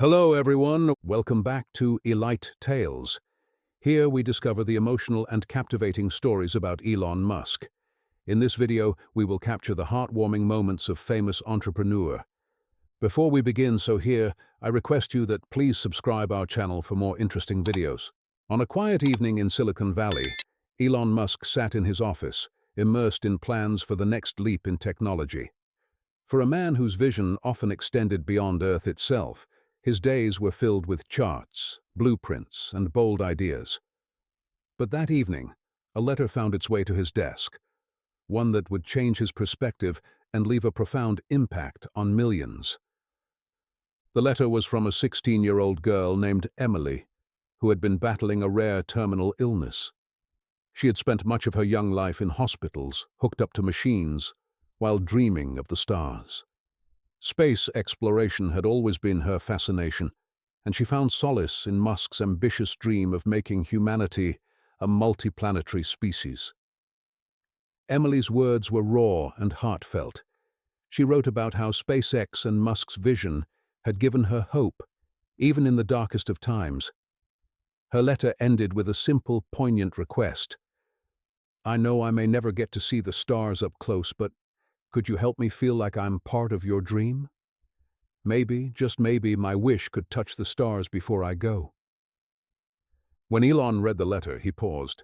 Hello everyone, welcome back to Elite Tales. Here we discover the emotional and captivating stories about Elon Musk. In this video, we will capture the heartwarming moments of famous entrepreneur. Before we begin, I request you that please subscribe our channel for more interesting videos. On a quiet evening in Silicon Valley, Elon Musk sat in his office, immersed in plans for the next leap in technology. For a man whose vision often extended beyond Earth itself, his days were filled with charts, blueprints, and bold ideas. But that evening, a letter found its way to his desk, one that would change his perspective and leave a profound impact on millions. The letter was from a 16-year-old girl named Emily, who had been battling a rare terminal illness. She had spent much of her young life in hospitals, hooked up to machines, while dreaming of the stars. Space exploration had always been her fascination, and she found solace in Musk's ambitious dream of making humanity a multiplanetary species. Emily's words were raw and heartfelt. She wrote about how SpaceX and Musk's vision had given her hope, even in the darkest of times. Her letter ended with a simple, poignant request. "I know I may never get to see the stars up close, but could you help me feel like I'm part of your dream? Maybe, just maybe, my wish could touch the stars before I go." When Elon read the letter, he paused.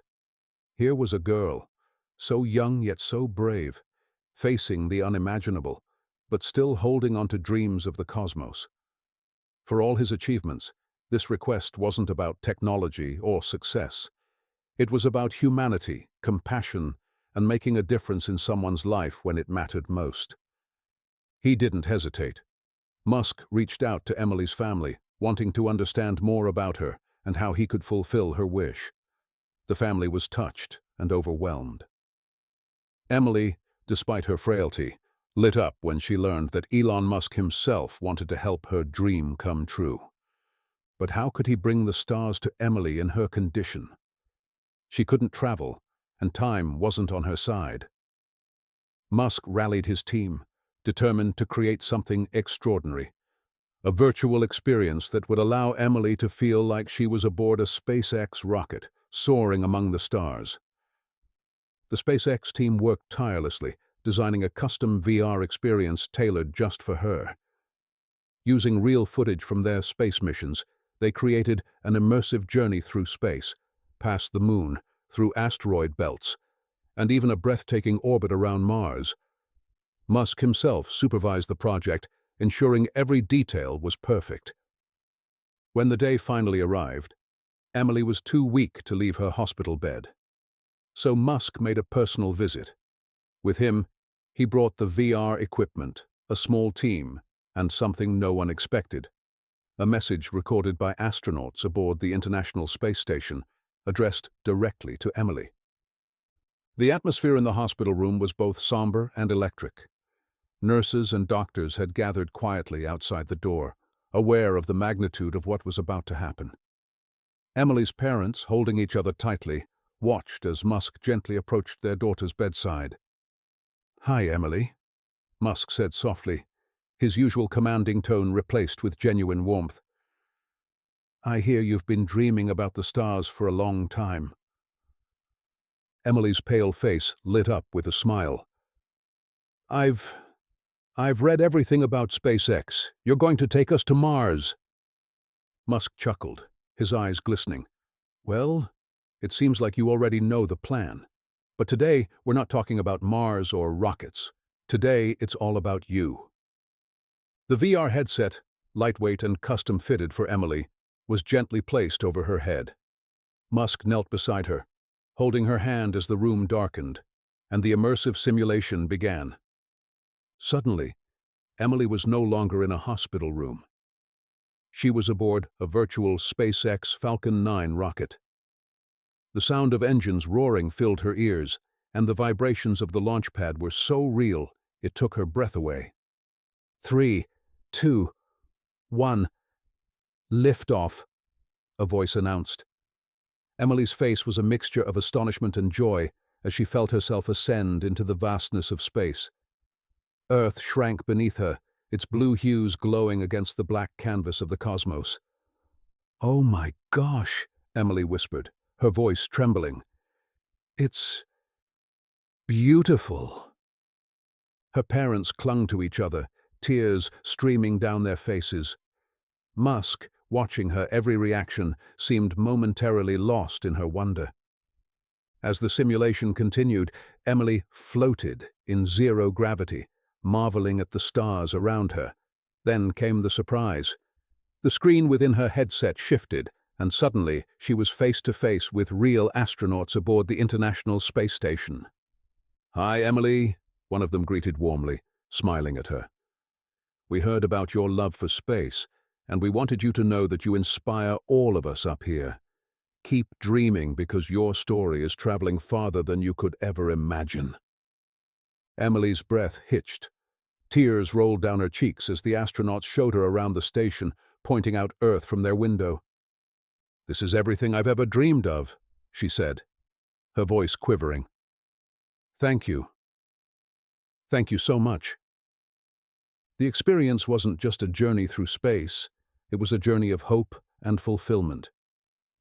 Here was a girl, so young yet so brave, facing the unimaginable, but still holding on to dreams of the cosmos. For all his achievements, this request wasn't about technology or success. It was about humanity, compassion, and making a difference in someone's life when it mattered most. He didn't hesitate. Musk reached out to Emily's family, wanting to understand more about her and how he could fulfill her wish. The family was touched and overwhelmed. Emily, despite her frailty, lit up when she learned that Elon Musk himself wanted to help her dream come true. But how could he bring the stars to Emily in her condition? She couldn't travel, and time wasn't on her side. Musk rallied his team, determined to create something extraordinary, a virtual experience that would allow Emily to feel like she was aboard a SpaceX rocket, soaring among the stars. The SpaceX team worked tirelessly, designing a custom VR experience tailored just for her. Using real footage from their space missions, they created an immersive journey through space, past the moon, through asteroid belts, and even a breathtaking orbit around Mars. Musk himself supervised the project, ensuring every detail was perfect. When the day finally arrived, Emily was too weak to leave her hospital bed. So Musk made a personal visit. With him, he brought the VR equipment, a small team, and something no one expected: a message recorded by astronauts aboard the International Space Station, addressed directly to Emily. The atmosphere in the hospital room was both somber and electric. Nurses and doctors had gathered quietly outside the door, aware of the magnitude of what was about to happen. Emily's parents, holding each other tightly, watched as Musk gently approached their daughter's bedside. "Hi, Emily," Musk said softly, his usual commanding tone replaced with genuine warmth. "I hear you've been dreaming about the stars for a long time." Emily's pale face lit up with a smile. I've read everything about SpaceX. You're going to take us to Mars." Musk chuckled, his eyes glistening. "Well, it seems like you already know the plan. But today, we're not talking about Mars or rockets. Today, it's all about you." The VR headset, lightweight and custom-fitted for Emily, was gently placed over her head. Musk knelt beside her, holding her hand as the room darkened, and the immersive simulation began. Suddenly, Emily was no longer in a hospital room. She was aboard a virtual SpaceX Falcon 9 rocket. The sound of engines roaring filled her ears, and the vibrations of the launch pad were so real it took her breath away. 3, 2, 1, liftoff, a voice announced. Emily's face was a mixture of astonishment and joy as she felt herself ascend into the vastness of space. Earth shrank beneath her, its blue hues glowing against the black canvas of the cosmos. "Oh my gosh," Emily whispered, her voice trembling. "It's beautiful." Her parents clung to each other, tears streaming down their faces. Musk, watching her every reaction, seemed momentarily lost in her wonder. As the simulation continued, Emily floated in zero gravity, marveling at the stars around her. Then came the surprise. The screen within her headset shifted, and suddenly she was face to face with real astronauts aboard the International Space Station. "Hi, Emily," one of them greeted warmly, smiling at her. "We heard about your love for space, and we wanted you to know that you inspire all of us up here. Keep dreaming because your story is traveling farther than you could ever imagine." Emily's breath hitched. Tears rolled down her cheeks as the astronauts showed her around the station, pointing out Earth from their window. "This is everything I've ever dreamed of," she said, her voice quivering. "Thank you. Thank you so much." The experience wasn't just a journey through space, it was a journey of hope and fulfillment.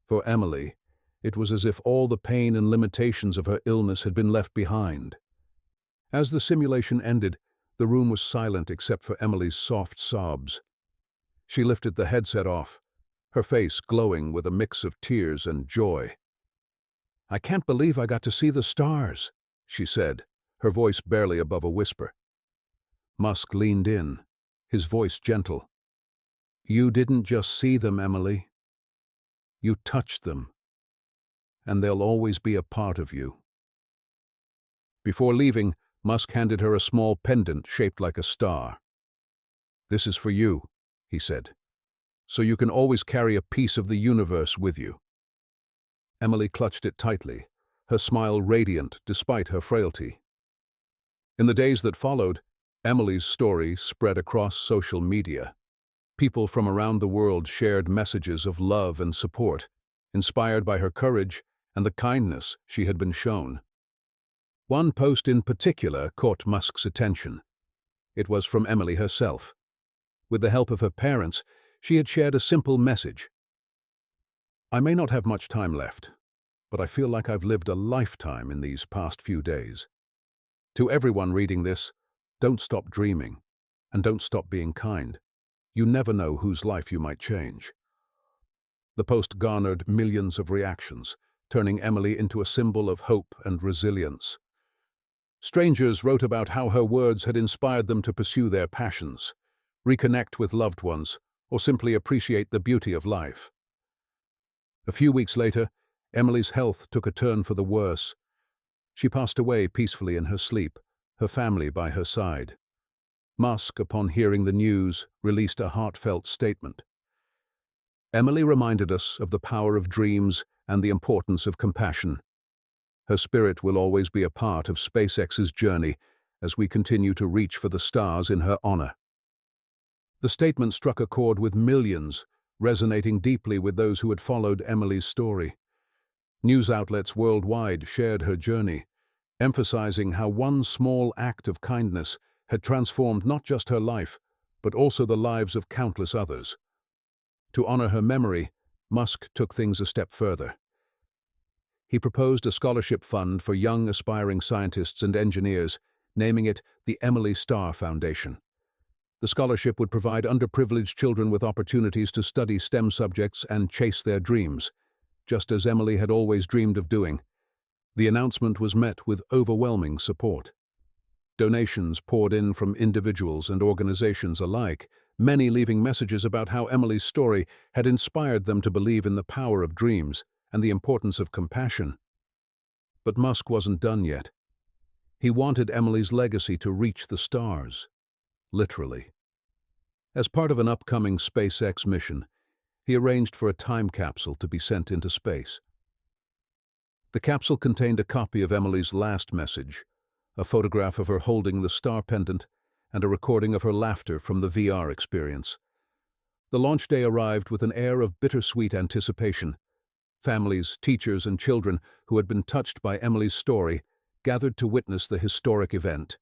For Emily, it was as if all the pain and limitations of her illness had been left behind. As the simulation ended, the room was silent except for Emily's soft sobs. She lifted the headset off, her face glowing with a mix of tears and joy. "I can't believe I got to see the stars," she said, her voice barely above a whisper. Musk leaned in, his voice gentle. "You didn't just see them, Emily. You touched them, and they'll always be a part of you." Before leaving, Musk handed her a small pendant shaped like a star. "This is for you," he said, "so you can always carry a piece of the universe with you." Emily clutched it tightly, her smile radiant despite her frailty. In the days that followed, Emily's story spread across social media. People from around the world shared messages of love and support, inspired by her courage and the kindness she had been shown. One post in particular caught Musk's attention. It was from Emily herself. With the help of her parents, she had shared a simple message. "I may not have much time left, but I feel like I've lived a lifetime in these past few days. To everyone reading this, don't stop dreaming, and don't stop being kind. You never know whose life you might change." The post garnered millions of reactions, turning Emily into a symbol of hope and resilience. Strangers wrote about how her words had inspired them to pursue their passions, reconnect with loved ones, or simply appreciate the beauty of life. A few weeks later, Emily's health took a turn for the worse. She passed away peacefully in her sleep, her family by her side. Musk, upon hearing the news, released a heartfelt statement. "Emily reminded us of the power of dreams and the importance of compassion. Her spirit will always be a part of SpaceX's journey as we continue to reach for the stars in her honor." The statement struck a chord with millions, resonating deeply with those who had followed Emily's story. News outlets worldwide shared her journey, emphasizing how one small act of kindness had transformed not just her life, but also the lives of countless others. To honor her memory, Musk took things a step further. He proposed a scholarship fund for young aspiring scientists and engineers, naming it the Emily Starr Foundation. The scholarship would provide underprivileged children with opportunities to study STEM subjects and chase their dreams, just as Emily had always dreamed of doing. The announcement was met with overwhelming support. Donations poured in from individuals and organizations alike, many leaving messages about how Emily's story had inspired them to believe in the power of dreams and the importance of compassion. But Musk wasn't done yet. He wanted Emily's legacy to reach the stars, literally. As part of an upcoming SpaceX mission, he arranged for a time capsule to be sent into space. The capsule contained a copy of Emily's last message, a photograph of her holding the star pendant, and a recording of her laughter from the VR experience. The launch day arrived with an air of bittersweet anticipation. Families, teachers, and children who had been touched by Emily's story gathered to witness the historic event.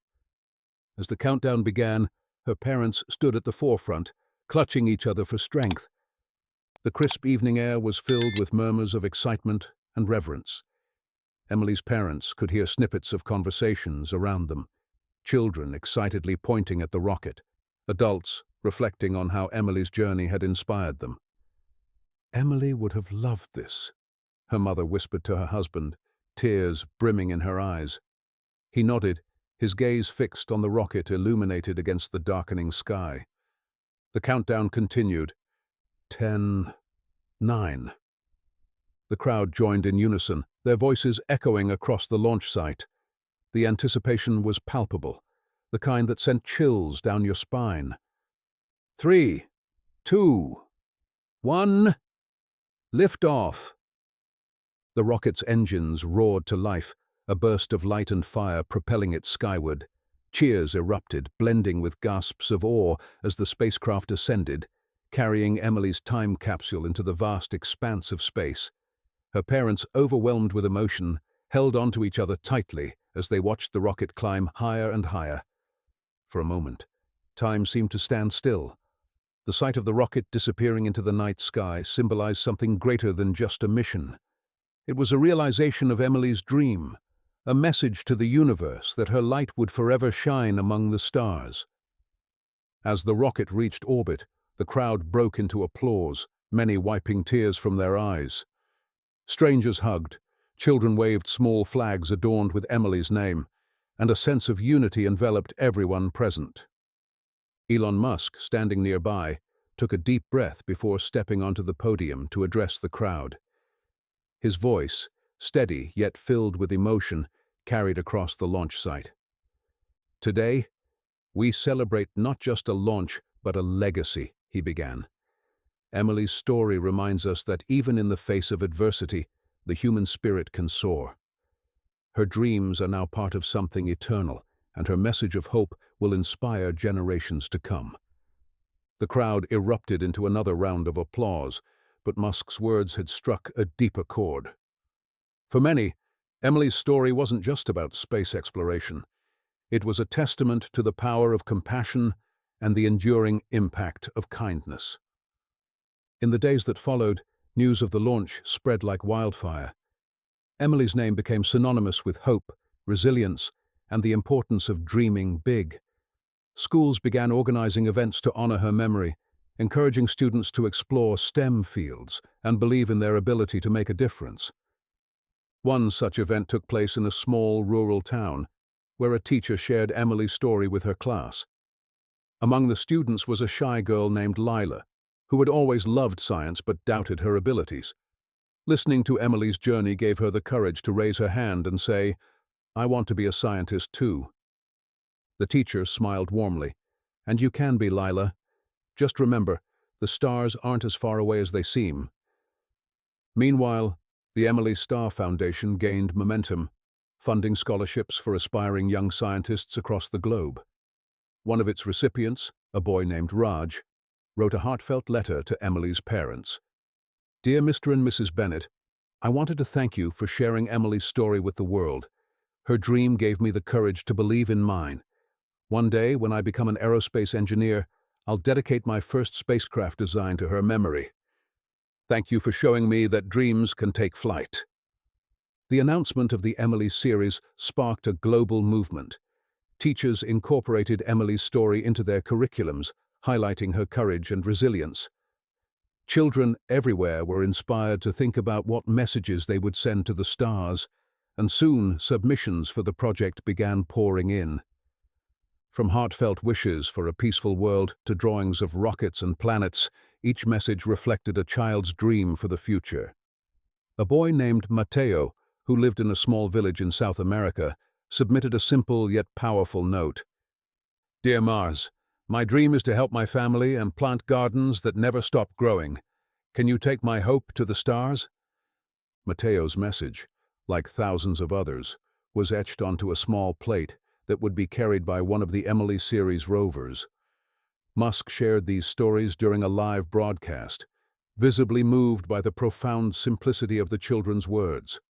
As the countdown began, Her parents stood at the forefront, clutching each other for strength. The crisp evening air was filled with murmurs of excitement and reverence. Emily's parents could hear snippets of conversations around them, children excitedly pointing at the rocket, adults reflecting on how Emily's journey had inspired them. "Emily would have loved this," her mother whispered to her husband, tears brimming in her eyes. He nodded, his gaze fixed on the rocket illuminated against the darkening sky. The countdown continued. 10, 9. The crowd joined in unison, their voices echoing across the launch site. The anticipation was palpable, the kind that sent chills down your spine. 3, 2, 1. Lift off. The rocket's engines roared to life, a burst of light and fire propelling it skyward. Cheers erupted, blending with gasps of awe as the spacecraft ascended, carrying Emily's time capsule into the vast expanse of space. Her parents, overwhelmed with emotion, held onto each other tightly as they watched the rocket climb higher and higher. For a moment, time seemed to stand still. The sight of the rocket disappearing into the night sky symbolized something greater than just a mission. It was a realization of Emily's dream, a message to the universe that her light would forever shine among the stars. As the rocket reached orbit, the crowd broke into applause, many wiping tears from their eyes. Strangers hugged, children waved small flags adorned with Emily's name, and a sense of unity enveloped everyone present. Elon Musk, standing nearby, took a deep breath before stepping onto the podium to address the crowd. His voice, steady yet filled with emotion, carried across the launch site. "Today, we celebrate not just a launch, but a legacy," he began. "Emily's story reminds us that even in the face of adversity, the human spirit can soar. Her dreams are now part of something eternal, and her message of hope will inspire generations to come." The crowd erupted into another round of applause, but Musk's words had struck a deeper chord. For many, Emily's story wasn't just about space exploration. It was a testament to the power of compassion and the enduring impact of kindness. In the days that followed, news of the launch spread like wildfire. Emily's name became synonymous with hope, resilience, and the importance of dreaming big. Schools began organizing events to honor her memory, encouraging students to explore STEM fields and believe in their ability to make a difference. One such event took place in a small rural town, where a teacher shared Emily's story with her class. Among the students was a shy girl named Lila, who had always loved science but doubted her abilities. Listening to Emily's journey gave her the courage to raise her hand and say, "I want to be a scientist too." The teacher smiled warmly. "And you can be, Lila. Just remember, the stars aren't as far away as they seem." Meanwhile, the Emily Star Foundation gained momentum, funding scholarships for aspiring young scientists across the globe. One of its recipients, a boy named Raj, wrote a heartfelt letter to Emily's parents. "Dear Mr. and Mrs. Bennett, I wanted to thank you for sharing Emily's story with the world. Her dream gave me the courage to believe in mine. One day, when I become an aerospace engineer, I'll dedicate my first spacecraft design to her memory. Thank you for showing me that dreams can take flight." The announcement of the Emily series sparked a global movement. Teachers incorporated Emily's story into their curriculums, highlighting her courage and resilience. Children everywhere were inspired to think about what messages they would send to the stars, and soon submissions for the project began pouring in. From heartfelt wishes for a peaceful world to drawings of rockets and planets, each message reflected a child's dream for the future. A boy named Mateo, who lived in a small village in South America, submitted a simple yet powerful note. "Dear Mars, my dream is to help my family and plant gardens that never stop growing. Can you take my hope to the stars?" Mateo's message, like thousands of others, was etched onto a small plate that would be carried by one of the Emily series rovers. Musk shared these stories during a live broadcast, visibly moved by the profound simplicity of the children's words.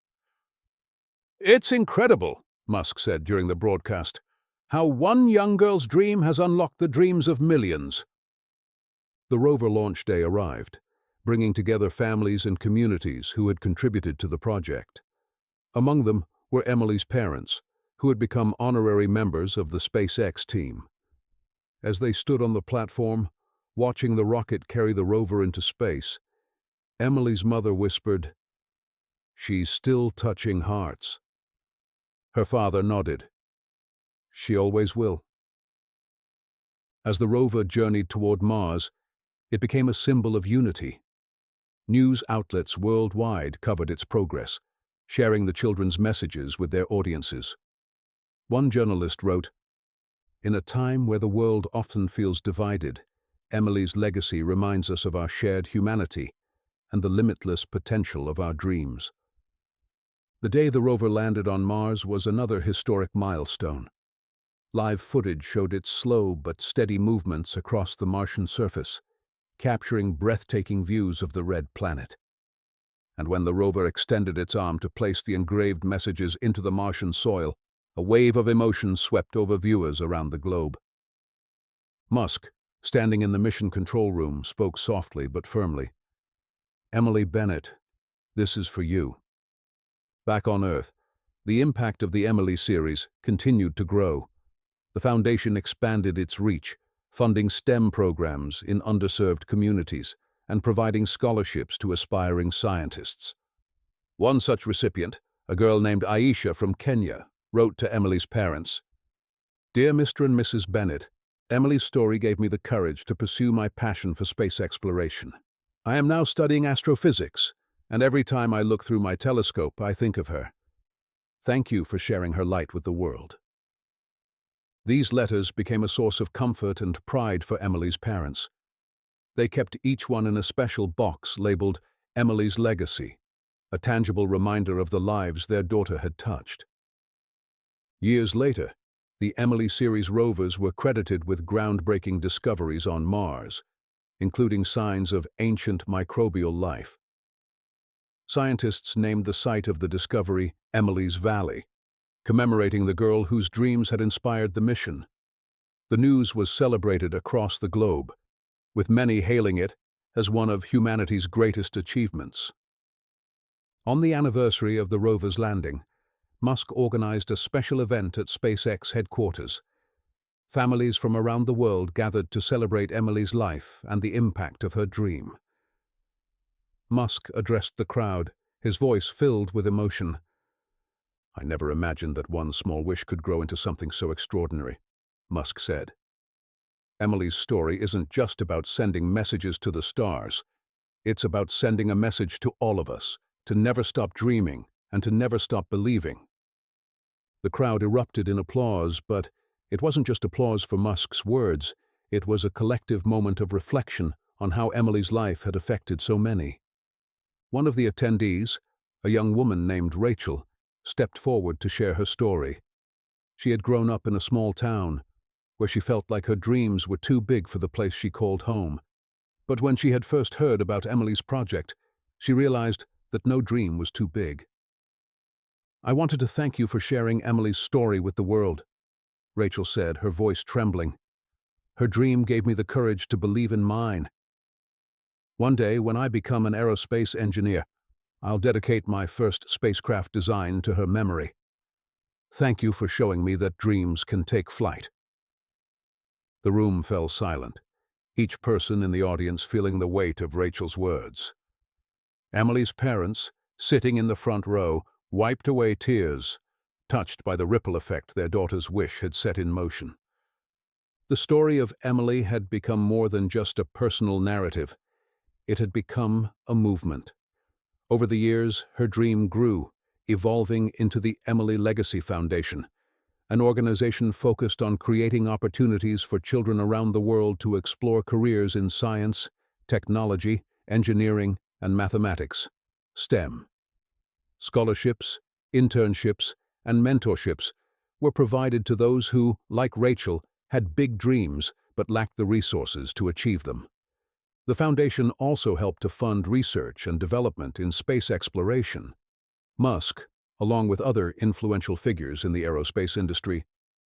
"It's incredible," Musk said during the broadcast. How one young girl's dream has unlocked the dreams of millions. The rover launch day arrived, bringing together families and communities who had contributed to the project. Among them were Emily's parents, who had become honorary members of the SpaceX team. As they stood on the platform, watching the rocket carry the rover into space, Emily's mother whispered, "She's still touching hearts." Her father nodded. "She always will." As the rover journeyed toward Mars, it became a symbol of unity. News outlets worldwide covered its progress, sharing the children's messages with their audiences. One journalist wrote, "In a time where the world often feels divided, Emily's legacy reminds us of our shared humanity and the limitless potential of our dreams." The day the rover landed on Mars was another historic milestone. Live footage showed its slow but steady movements across the Martian surface, capturing breathtaking views of the red planet. And when the rover extended its arm to place the engraved messages into the Martian soil, a wave of emotion swept over viewers around the globe. Musk, standing in the mission control room, spoke softly but firmly. "Emily Bennett, this is for you." Back on Earth, the impact of the Emily series continued to grow. The foundation expanded its reach, funding STEM programs in underserved communities and providing scholarships to aspiring scientists. One such recipient, a girl named Aisha from Kenya, wrote to Emily's parents, "Dear Mr. and Mrs. Bennett, Emily's story gave me the courage to pursue my passion for space exploration. I am now studying astrophysics, and every time I look through my telescope, I think of her. Thank you for sharing her light with the world." These letters became a source of comfort and pride for Emily's parents. They kept each one in a special box labeled Emily's Legacy, a tangible reminder of the lives their daughter had touched. Years later, the Emily series rovers were credited with groundbreaking discoveries on Mars, including signs of ancient microbial life. Scientists named the site of the discovery Emily's Valley, commemorating the girl whose dreams had inspired the mission. The news was celebrated across the globe, with many hailing it as one of humanity's greatest achievements. On the anniversary of the rover's landing, Musk organized a special event at SpaceX headquarters. Families from around the world gathered to celebrate Emily's life and the impact of her dream. Musk addressed the crowd, his voice filled with emotion. "I never imagined that one small wish could grow into something so extraordinary," Musk said. "Emily's story isn't just about sending messages to the stars. It's about sending a message to all of us, to never stop dreaming and to never stop believing." The crowd erupted in applause, but it wasn't just applause for Musk's words. It was a collective moment of reflection on how Emily's life had affected so many. One of the attendees, a young woman named Rachel, stepped forward to share her story. She had grown up in a small town, where she felt like her dreams were too big for the place she called home. But when she had first heard about Emily's project, she realized that no dream was too big. "I wanted to thank you for sharing Emily's story with the world," Rachel said, her voice trembling. "Her dream gave me the courage to believe in mine. One day, when I become an aerospace engineer, I'll dedicate my first spacecraft design to her memory. Thank you for showing me that dreams can take flight." The room fell silent, each person in the audience feeling the weight of Rachel's words. Emily's parents, sitting in the front row, wiped away tears, touched by the ripple effect their daughter's wish had set in motion. The story of Emily had become more than just a personal narrative. It had become a movement. Over the years, her dream grew, evolving into the Emily Legacy Foundation, an organization focused on creating opportunities for children around the world to explore careers in science, technology, engineering, and mathematics, STEM. Scholarships, internships, and mentorships were provided to those who, like Rachel, had big dreams but lacked the resources to achieve them. The foundation also helped to fund research and development in space exploration. Musk, along with other influential figures in the aerospace industry,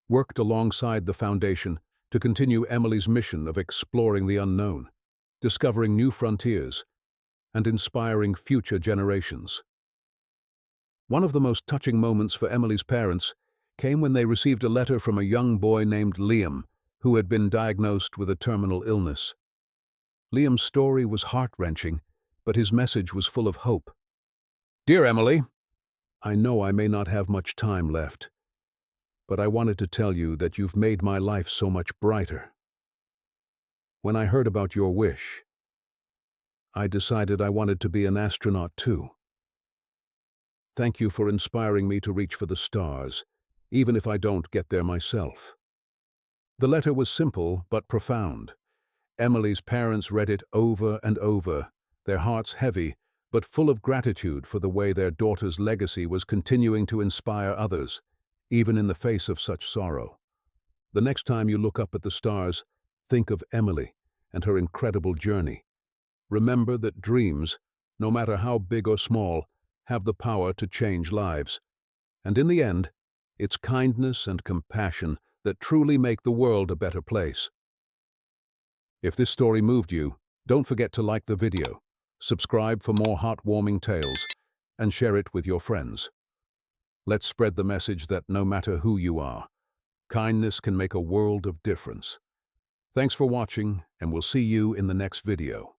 worked alongside the foundation to continue Emily's mission of exploring the unknown, discovering new frontiers, and inspiring future generations. One of the most touching moments for Emily's parents came when they received a letter from a young boy named Liam, who had been diagnosed with a terminal illness. Liam's story was heart-wrenching, but his message was full of hope. "Dear Emily, I know I may not have much time left, but I wanted to tell you that you've made my life so much brighter. When I heard about your wish, I decided I wanted to be an astronaut too. Thank you for inspiring me to reach for the stars, even if I don't get there myself." The letter was simple but profound. Emily's parents read it over and over, their hearts heavy, but full of gratitude for the way their daughter's legacy was continuing to inspire others, even in the face of such sorrow. The next time you look up at the stars, think of Emily and her incredible journey. Remember that dreams, no matter how big or small, have the power to change lives. And in the end, it's kindness and compassion that truly make the world a better place. If this story moved you, don't forget to like the video, subscribe for more heartwarming tales, and share it with your friends. Let's spread the message that no matter who you are, kindness can make a world of difference. Thanks for watching, and we'll see you in the next video.